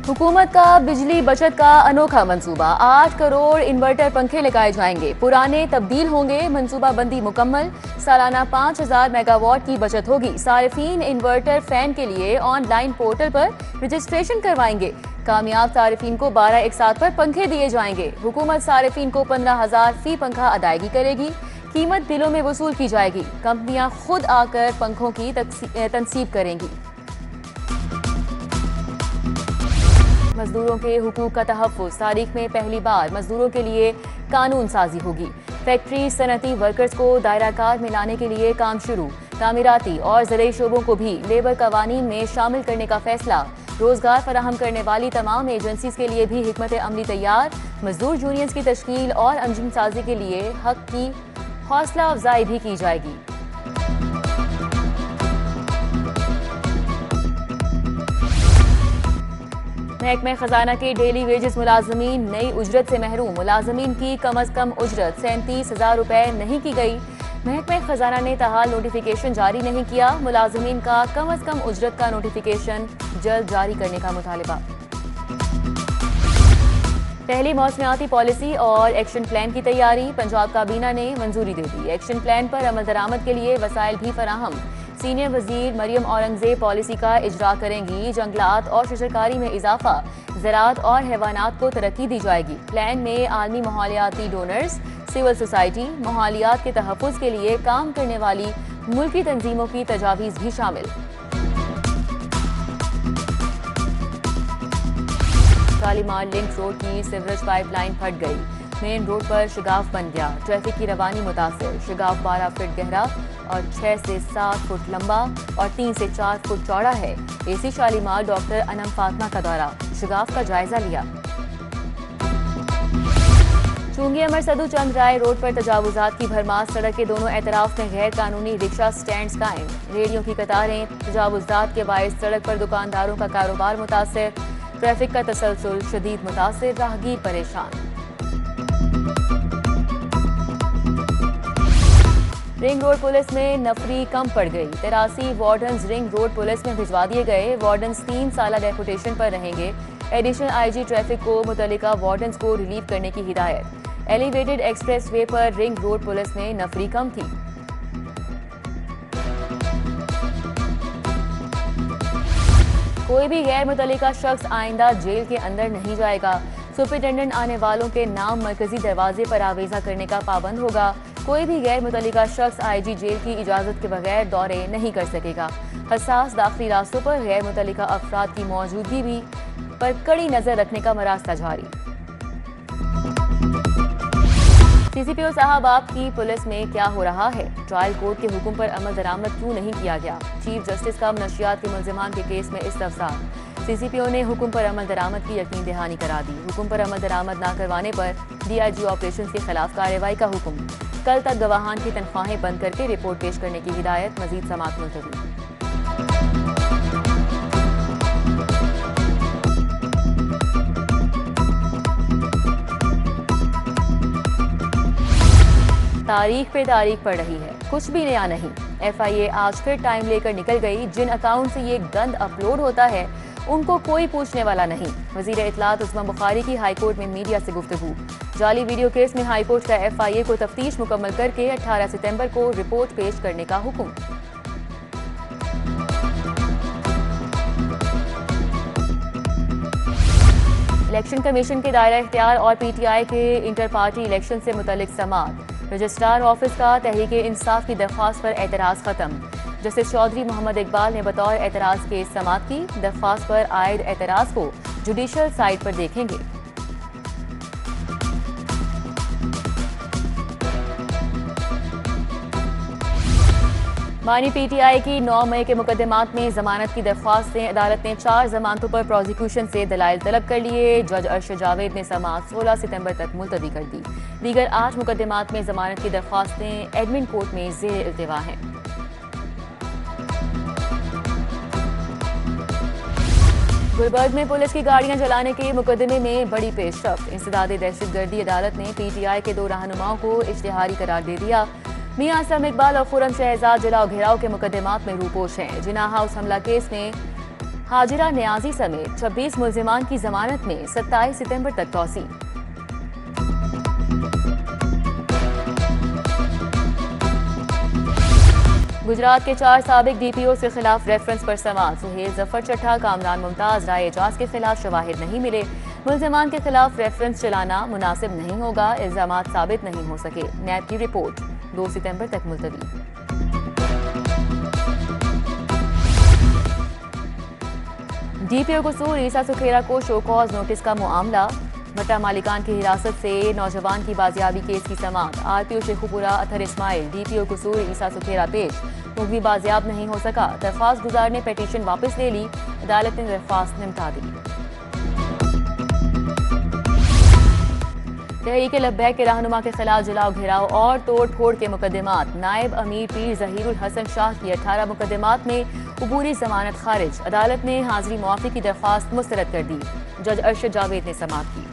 हुकूमत का बिजली बचत का अनोखा मंसूबा। 8 करोड़ इन्वर्टर पंखे लगाए जाएंगे, पुराने तब्दील होंगे, मंसूबा बंदी मुकम्मल। सालाना 5000 मेगावाट की बचत होगी। सारिफीन इन्वर्टर फैन के लिए ऑनलाइन पोर्टल पर रजिस्ट्रेशन करवाएंगे। कामयाब सारिफीन को 12 एक साथ पर पंखे दिए जाएंगे। हुकूमत सारिफीन को 15,000 फी पंखा अदायगी करेगी। कीमत बिलों में वसूल की जाएगी। कंपनियां खुद आकर पंखों की तनसीब करेंगी। मजदूरों के हुकूक का तहफ़्फ़ुज़। तारीख में पहली बार मजदूरों के लिए कानून साजी होगी। फैक्ट्री सनती वर्कर्स को दायरा कार में लाने के लिए काम शुरू। तामीराती और ज़राई शोबों को भी लेबर कवानीन में शामिल करने का फैसला। रोजगार फराहम करने वाली तमाम एजेंसीज के लिए भी हिकमत अमली तैयार। मजदूर यूनियंस की तश्कील और अंजुम साजी के लिए हक की हौसला अफजाई भी की जाएगी। महकमे खजाना के डेली वेजेस मुलाजमीन नई उजरत से महरूम। मुलाजमीन की कम अज कम उजरत 37,000 रुपए नहीं की गई। महकमे खजाना ने ताहाल नोटिफिकेशन जारी नहीं किया। मुलाजमीन का कम अज कम उजरत का नोटिफिकेशन जल्द जारी करने का मुतालबा। पहली मौसमियाती पॉलिसी और एक्शन प्लान की तैयारी। पंजाब काबीना ने मंजूरी दे दी। एक्शन प्लान पर अमल दरामद के लिए वसाइल भी फराहम। सीनियर वजीर मरियम औरंगजेब पॉलिसी का इजरा करेंगी। जंगलात और शजरकारी में इजाफा, ज़राअत और हैवानात को तरक्की दी जाएगी। प्लान में आलमी माहौलियाती डोनर्स, सिविल सोसाइटी, माहौलियात के तहफ़्फ़ुज़ के लिए काम करने वाली मुल्की तंजीमों की तजावीज़ भी शामिल। शालीमार लिंक रोड की सीवरेज पाइपलाइन फट गई। मेन रोड पर शिगाफ बन गया। ट्रैफिक की रवानी मुतासिर। शिगाफ 12 फीट गहरा और 6 से 7 फुट लंबा और 3 से 4 फुट चौड़ा है। एसी शालीमार डॉक्टर अनम फातमा का दौरा, शिगाफ का जायजा लिया। चुंगी अमर सदू चंद राय रोड पर तजावुजात की भरमार। सड़क के दोनों एतराफ में गैर कानूनी रिक्शा स्टैंड कायम। रेडियो की कतारें। तजावुजात के बायस सड़क पर दुकानदारों का कारोबार मुतासिर। ट्रैफिक का तसलसल शदीद मुतासिर, राहगीर परेशान। रिंग रोड पुलिस में नफरी कम पड़ गई। 83 वार्डन्स रिंग रोड पुलिस में भिजवा दिए गए। वार्डन्स 3 साल डेपुटेशन पर रहेंगे। एडिशनल आईजी ट्रैफिक को मुतल्लिका वार्डन्स को रिलीव करने की हिदायत। एलिवेटेड एक्सप्रेस वे पर रिंग रोड पुलिस में नफरी कम थी। कोई भी गैर मुतल्लिका शख्स आइंदा जेल के अंदर नहीं जाएगा। सुपरिटेंडेंट आने वालों के नाम मरकजी दरवाजे पर आवेजा करने का पाबंद होगा। कोई भी गैर मुतल्लिका शख्स आईजी जेल की इजाजत के बगैर दौरे नहीं कर सकेगा। हसास दाखिली रास्तों पर गैर मुतल्लिका अफराद की मौजूदगी भी पर कड़ी नजर रखने का मरास्ता जारी। सीसीपीओ साहब, आपकी पुलिस में क्या हो रहा है? ट्रायल कोर्ट के हुक्म पर अमल दरामद क्यों नहीं किया गया? चीफ जस्टिस का नशियात के मुल्जिमान के केस में इस्तफसार। सीसीपीओ ने हुक्म पर अमल दरामद की यकीन दहानी करा दी। हुक्म पर अमल दरामद न करवाने पर डीआईजी ऑपरेशन के खिलाफ कार्रवाई का हुक्म। कल तक गवाहान की तनख्वाहें बंद करके रिपोर्ट पेश करने की हिदायत। मजीद समाअत मुलतवी। तारीख पे तारीख पड़ रही है, कुछ भी नया नहीं। एफआईए आज फिर टाइम लेकर निकल गई। जिन अकाउंट से ये गंद अपलोड होता है उनको कोई पूछने वाला नहीं। वजीर इत्तलात उस्मा बुखारी की हाईकोर्ट में मीडिया से गुफ्तगू। जाली वीडियो केस में हाईकोर्ट का एफआईए को तफ्तीश मुकम्मल करके 18 सितंबर को रिपोर्ट पेश करने का हुक्म। इलेक्शन कमीशन के दायरा इख्तियार और पीटीआई के इंटर पार्टी इलेक्शन से मुतल्लिक समाअत। रजिस्ट्रार ऑफिस का तहरीक इंसाफ की दरख्वास्त पर एतराज़ खत्म। जस्टिस चौधरी मोहम्मद इकबाल ने बतौर एतराज़ के समाअत की। दरख्वास्त पर आयद एतराज़ को जुडिशल साइट पर देखेंगे। मानी पीटीआई की 9 मई के मुकदमात में जमानत की दरख्वास्त से अदालत ने 4 जमानतों पर प्रोसिक्यूशन से दलाइल तलब कर लिए। जज अरशद जावेद ने समाअत 16 सितंबर तक मुलतवी कर दी। दीगर 8 मुकदमात में जमानत की दरख्वास्तें एडमिन कोर्ट में ज़ेर इल्तिवा हैं। गुलबर्ग में पुलिस की गाड़ियां जलाने के मुकदमे में बड़ी पेशरफ्त। इंसदाद दहशतगर्दी अदालत ने पीटीआई के 2 रहनुमाओं को इश्तिहारी करार दे दिया। मियां असलम इकबाल और खुर्रम शहजाद जलाओ घेराव के मुकदमात में रूपोश हैं। जिना हाउस हमला केस में हाजिरा न्याजी समेत 26 मुल्जिमान की जमानत में 27 सितंबर तक तौसी। गुजरात के 4 साबिक डीपीओ के खिलाफ रेफरेंस पर समाअत। सुहेल जफर चट्टा, कामरान मुमताज, राय एजाज के खिलाफ शवाहिद नहीं मिले। मुल्जिमान के खिलाफ रेफरेंस चलाना मुनासिब नहीं होगा, इल्जामात साबित नहीं हो सके। नैब की रिपोर्ट 2 सितंबर तक मुलतवी। डीपीओ कसूर ईसा सुखेरा को शो कॉज नोटिस का मामला। भट्टा मालिकान की हिरासत से नौजवान की बाजियाबी केस की समाअत। आरपीओ शेखुपुरा अथर इस्माइल, डीपीओ कसूर ईसा सुखेरा पेश, मुलवी बाजियाब नहीं हो सका। दरख्वास्त गुजार ने पिटीशन वापस ले ली, अदालत ने दरख्वास्त निपटा दी। तहरीक लब्बैक के रहनुमा के खिलाफ जलाओ घेराव और तोड़ फोड़ के मुकदमात। नायब अमीर पीर जहीरुल हसन शाह की 18 मुकदमात में अबूरी जमानत खारिज। अदालत ने हाजिरी मुआफी की दरख्वास्त मुस्तरद कर दी। जज अरशद जावेद ने समाअत की।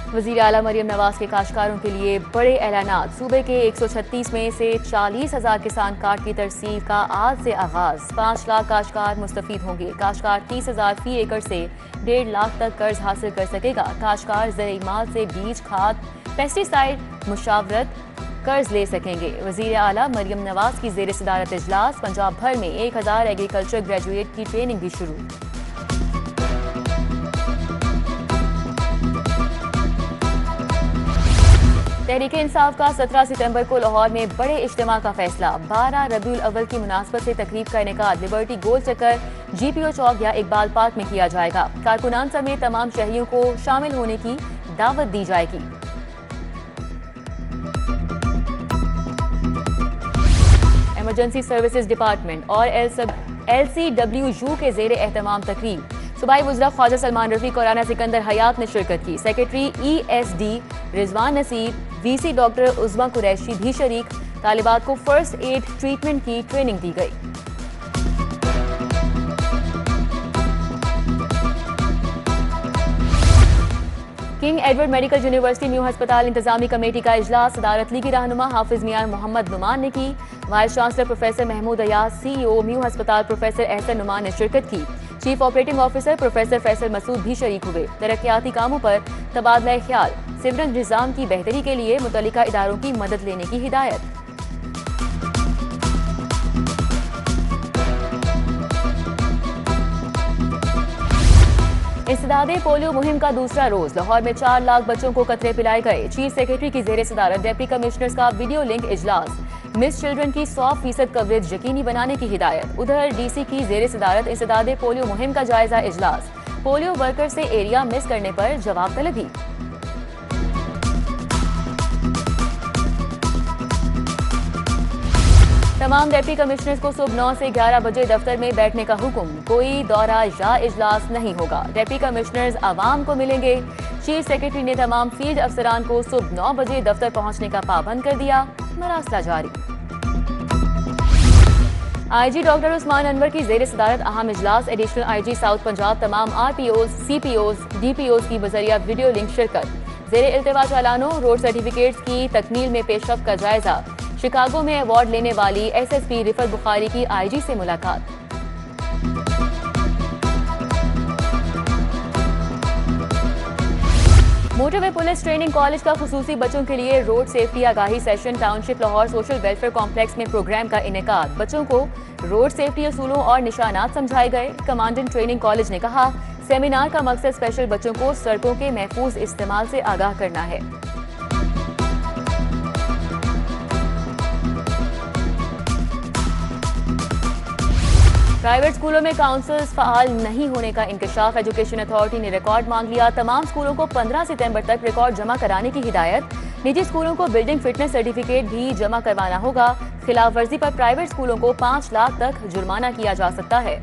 वज़ीर आला मरियम नवाज के काश्तकारों के लिए बड़े ऐलानात। सूबे के 136 में से 40,000 किसान कार्ड की तरसील का आज से आगाज। 5 लाख काश्तकार मुस्तफीद होंगे। काश्तकार 30,000 फी एकड़ से 1.5 लाख तक कर्ज हासिल कर सकेगा। काश्तकार ज़राई माल से बीज, खाद, पेस्टिसाइड, मुशावरत कर्ज ले सकेंगे। वज़ीर आला मरियम नवाज की ज़ेर सदारत इजलास। पंजाब भर में 1000 एग्रीकल्चर ग्रेजुएट की ट्रेनिंग भी शुरू। तहरीक इंसाफ का 17 सितंबर को लाहौर में बड़े इज्तिमा का फैसला। 12 रबीउल अव्वल की मुनासबत से तकरीब का इनेकाद लिबर्टी गोल चक्कर, जीपीओ चौक या इकबाल पार्क में किया जाएगा। कारकुनान समेत तमाम शहरियों को शामिल होने की दावत दी जाएगी। इमरजेंसी सर्विसेज डिपार्टमेंट और LCWU के जेर एहतमाम तकरीब। सूबाई वज़रा ख्वाजा सलमान रफी और राना सिकंदर हयात ने शिरकत की। सेक्रेटरी ESD रिजवान नसीब, VC डॉक्टर उज़मा कुरैशी भी शरीक। तालिबात को फर्स्ट एड ट्रीटमेंट की ट्रेनिंग दी गई। King Edward medical university new अस्पताल इंतजामी कमेटी का इजलास। सदारत लीगी रहनुमा हाफिज मियां मोहम्मद नुमान ने की। Vice chancellor professor Mahmood Ayaz, CEO new अस्पताल प्रोफेसर एहसन नुमान ने शिरकत की। Chief operating officer professor Faisal Masood भी शरीक हुए। तरक्याती कामों पर तबादला ख्याल। सिविल निज़ाम की बेहतरी के लिए मुतल्लिका इदारों की मदद लेने की हिदायत। इंसदादे पोलियो मुहिम का दूसरा रोज। लाहौर में 4 लाख बच्चों को कतरे पिलाए गए। चीफ सेक्रेटरी की जेर सदारत डिप्टी कमिश्नर्स का वीडियो लिंक इजलास। मिस चिल्ड्रन की 100% कवरेज यकीनी बनाने की हिदायत। उधर DC की जेर सदारत इंसदादे पोलियो मुहिम का जायजा इजलास। पोलियो वर्कर से एरिया मिस करने पर जवाब तलबी। तमाम डिप्टी कमिश्नर्स को सुबह 9 से 11 बजे दफ्तर में बैठने का हुक्म। कोई दौरा या इजलास नहीं होगा। डिप्टी कमिश्नर्स आवाम को मिलेंगे। चीफ सेक्रेटरी ने तमाम फील्ड अफसरान को सुबह 9 बजे दफ्तर पहुंचने का पाबंद कर दिया। मरासला जारी। IG डॉक्टर उस्मान अनवर की जेर सदारत अहम इजलास। एडिशनल IG साउथ पंजाब तमाम RPOs, CPOs, DPOs की बजरिया वीडियो लिंक शिरकत। जेर इल्तिवा चालानों, रोड सर्टिफिकेट्स की तकमील में पेशरफ्त का जायजा। शिकागो में अवार्ड लेने वाली SSP रिफत बुखारी की IG से मुलाकात। मोटरवे पुलिस ट्रेनिंग कॉलेज का खुसूसी बच्चों के लिए रोड सेफ्टी आगाही session. Township Lahore social welfare complex में प्रोग्राम का इनेकाद। बच्चों को रोड सेफ्टी असूलों और निशानात समझाए गए। कमांडेंट ट्रेनिंग कॉलेज ने कहा, सेमिनार का मकसद स्पेशल बच्चों को सड़कों के महफूज इस्तेमाल से आगाह करना है। प्राइवेट स्कूलों में काउंसिल्स फ़ाल नहीं होने का इंकशाफ। एजुकेशन अथॉरिटी ने रिकॉर्ड मांग लिया। तमाम स्कूलों को 15 सितंबर तक रिकॉर्ड जमा कराने की हिदायत। निजी स्कूलों को बिल्डिंग फिटनेस सर्टिफिकेट भी जमा करवाना होगा। खिलाफ वर्जी पर प्राइवेट स्कूलों को 5 लाख तक जुर्माना किया जा सकता है।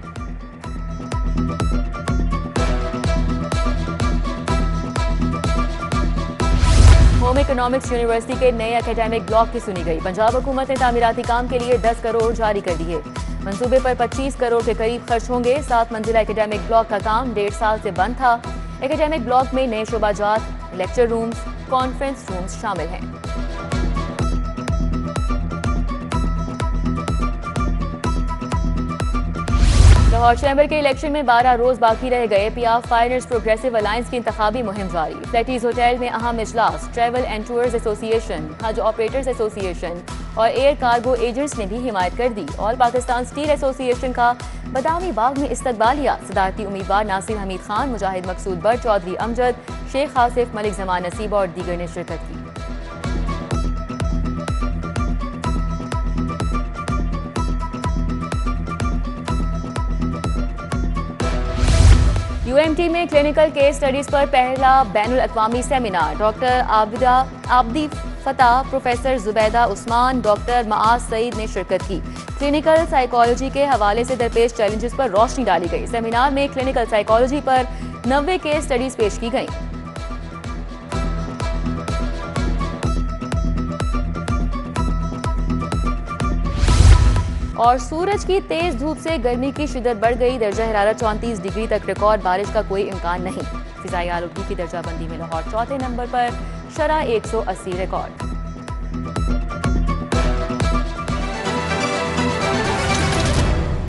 होम इकोनॉमिक्स यूनिवर्सिटी के नए एकेडमिक ब्लॉक की सुनी गई। पंजाब हुकूमत ने तामीराती काम के लिए 10 करोड़ जारी कर दिए। मंसूबे पर 25 करोड़ के करीब खर्च होंगे। 7 मंजिला एकेडमिक ब्लॉक का काम 1.5 साल से बंद था। एकेडमिक ब्लॉक में नए शोबाजात, लेक्चर रूम्स, कॉन्फ्रेंस रूम्स शामिल हैं। लाहौर चैम्बर के इलेक्शन में 12 रोज बाकी रह गए। पियाफ फाइनर्स प्रोग्रेसिव अलायंस की इंतखाबी मुहिम जारी। फ्लैटीज होटल में अहम इजलास। ट्रैवल एंड टूर्स एसोसिएशन, हज ऑपरेटर्स एसोसिएशन और एयर कार्गो एजेंट्स ने भी हिमायत कर दी। ऑल पाकिस्तान स्टील एसोसिएशन का बदामी बाग में इस्तकबालिया। सदारती उम्मीदवार नासिर हमीद खान, मुजाहिद मकसूद बट, चौधरी अमजद, शेख आसिफ, मलिक जमान नसीब और दीगर ने शिरकत की। यूएमटी में क्लिनिकल केस स्टडीज पर पहला बैनुल अक़वामी सेमिनार। डॉक्टर आबदी फतह, प्रोफेसर जुबैदा उस्मान, डॉक्टर मआज सईद ने शिरकत की। क्लिनिकल साइकोलॉजी के हवाले से दरपेश चैलेंजेस पर रोशनी डाली गई। सेमिनार में क्लिनिकल साइकोलॉजी पर 90 केस स्टडीज पेश की गई। और सूरज की तेज धूप से गर्मी की शिद्दत बढ़ गई। दर्जा हरारत 34 डिग्री तक रिकॉर्ड। बारिश का कोई इम्कान नहीं। फिजाई आलूगी की दर्जाबंदी में लाहौर चौथे नंबर पर, शरह 180 रिकॉर्ड।